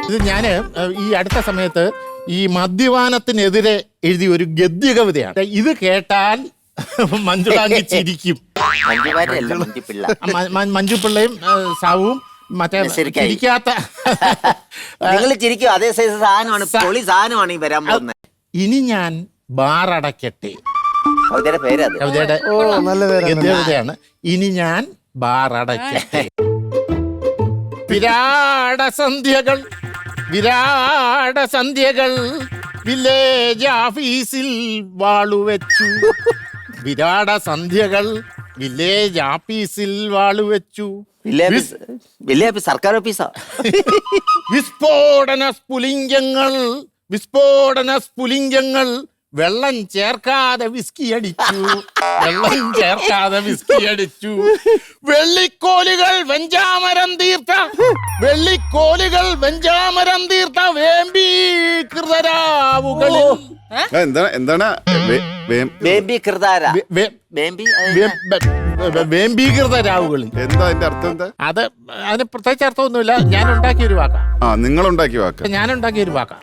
ഇത് ഞാന് ഈ അടുത്ത സമയത്ത് ഈ മദ്യപാനത്തിനെതിരെ എഴുതിയ ഒരു ഗദ്യ കവിതയാണ്. ഇത് കേട്ടാൽ മഞ്ജുളാങ്കി ചിരിക്കും. മഞ്ജുപിള്ളയും സാവും മറ്റേ ചിരിക്കാത്ത നിങ്ങൾ ചിരിക്കും. അതേ സൈസ് സാധനമാണ്, പൊളി സാധനമാണ് ഈ വരാൻ പോകുന്നത്. ഇനി ഞാൻ ബാറടക്കട്ടെ. കവിതയുടെ ഗദ്യകവിതയാണ്. ഇനി ഞാൻ ബാറടക്കട്ടെ. വിരാട സന്ധ്യകൾ വില്ലേജ് ഓഫീസിൽ വാളുവെച്ചു. വിരാട സന്ധ്യകൾ വില്ലേജ് ഓഫീസിൽ വാളുവെച്ചു. സർക്കാർ ഓഫീസാ. വിസ്ഫോടന സ്ഫുലിംഗങ്ങൾ വെള്ളം ചേർക്കാതെ വിസ്കി അടിച്ചു. വെള്ളിക്കോലുകൾ വെഞ്ചാമരം തീർത്ത വേമ്പീകൃതരാവുകളിൽ വേമ്പീകൃതരാവുകളിൽ എന്താ അതിന്റെ അർത്ഥം? എന്താ അത്? അതിന് പ്രത്യേകിച്ച് അർത്ഥമൊന്നുമില്ല. ഞാൻ ഉണ്ടാക്കിയൊരു വാക്കാ. നിങ്ങൾ ഉണ്ടാക്കിയ വാക്ക്? ഞാൻ ഉണ്ടാക്കിയൊരു വാക്കാ,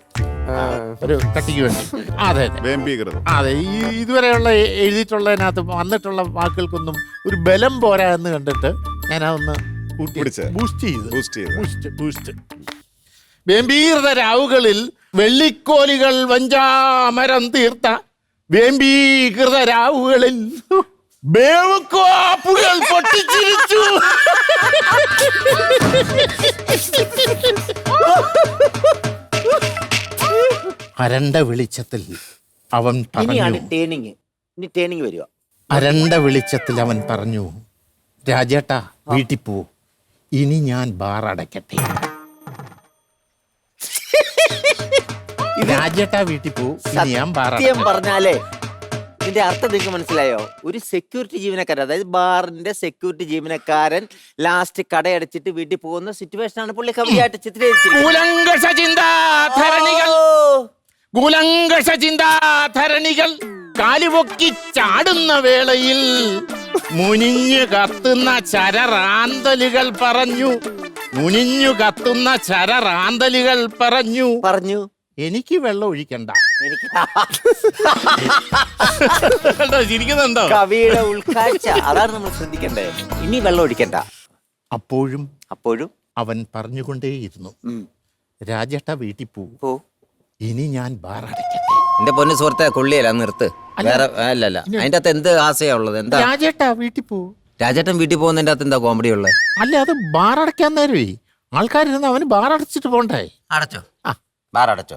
ഒരു കട്ടിക്ക് വേണ്ടി. അതെ അതെ. ഈ ഇതുവരെയുള്ള എഴുതിയിട്ടുള്ളതിനകത്ത് വന്നിട്ടുള്ള വാക്കുകൾക്കൊന്നും ഒരു ബലം പോരാ എന്ന് കണ്ടിട്ട് ഞാൻ അതൊന്ന് ബൂസ്റ്റ്. വേമ്പീകൃത രാവുകളിൽ വെള്ളിക്കോലുകൾ വഞ്ചാമരം തീർത്ത വേമ്പീകൃത രാവുകളിൽ ബേവക്കോപ്പുകൾ പൊട്ടിച്ചിരിച്ചു. അരണ്ട വെളിച്ചത്തിൽ അവൻ പറഞ്ഞു, രാജേട്ടാ വീട്ടിൽ പോ, ഇനി ഞാൻ ബാറടക്കട്ടെ. രാജേട്ടാ വീട്ടിൽ പോ, ഇനി ഞാൻ സത്യം പറഞ്ഞാലേ ഇതിന്റെ അർത്ഥം നിങ്ങൾക്ക് മനസ്സിലായോ? ഒരു സെക്യൂരിറ്റി ജീവനക്കാരൻ, അതായത് ബാറിന്റെ സെക്യൂരിറ്റി ജീവനക്കാരൻ ലാസ്റ്റ് കടയടച്ചിട്ട് വീട്ടിൽ പോകുന്ന സിറ്റുവേഷൻ ആണ് പുള്ളി കവിയായിട്ട് ചിന്താധരണികൾ കാലുപൊക്കി ചാടുന്ന വേളയിൽ മുനിഞ്ഞു കത്തുന്ന ചരറാന്തലുകൾ പറഞ്ഞു എനിക്ക് വെള്ളം ഒഴിക്കണ്ട. ചിരിക്കുന്നുണ്ടോ? കവിയുടെ ഉൾക്കാഴ്ച അതാണ് നമ്മൾ ശ്രദ്ധിക്കണ്ടേ. ഇനി വെള്ളം ഒഴിക്കണ്ട. അപ്പോഴും അവൻ പറഞ്ഞുകൊണ്ടേയിരുന്നു, രാജേട്ട വീട്ടിൽ പോ, ഇനി ഞാൻ ബാറടക്കട്ടെ. എന്റെ പൊന്നു സുഹൃത്തെ, കൊള്ളിയല്ല, നിർത്ത്. വേറെ അല്ലല്ല, അതിന്റെ അകത്ത് എന്ത് ആശയമുള്ളത്? എന്താ രാജേട്ടാ വീട്ടിൽ പോ. രാജേട്ടൻ വീട്ടിൽ പോകുന്നതിന്റെ അകത്ത് എന്താ കോമഡി ഉള്ളത്? അല്ല, അത് ബാറടക്കാൻ നേരമേ ആൾക്കാരിരുന്ന് അവന് ബാറടച്ചിട്ട് പോണ്ടേ. അടച്ചോ? ബാറടച്ചോ?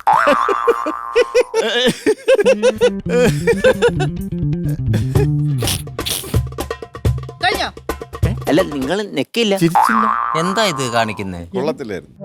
അല്ല, നിങ്ങൾ നെക്കില്ല. ചിരിച്ചില്ല. എന്താ ഇത് കാണിക്കുന്നത്? കൊള്ളത്തില്ലായിരുന്നു.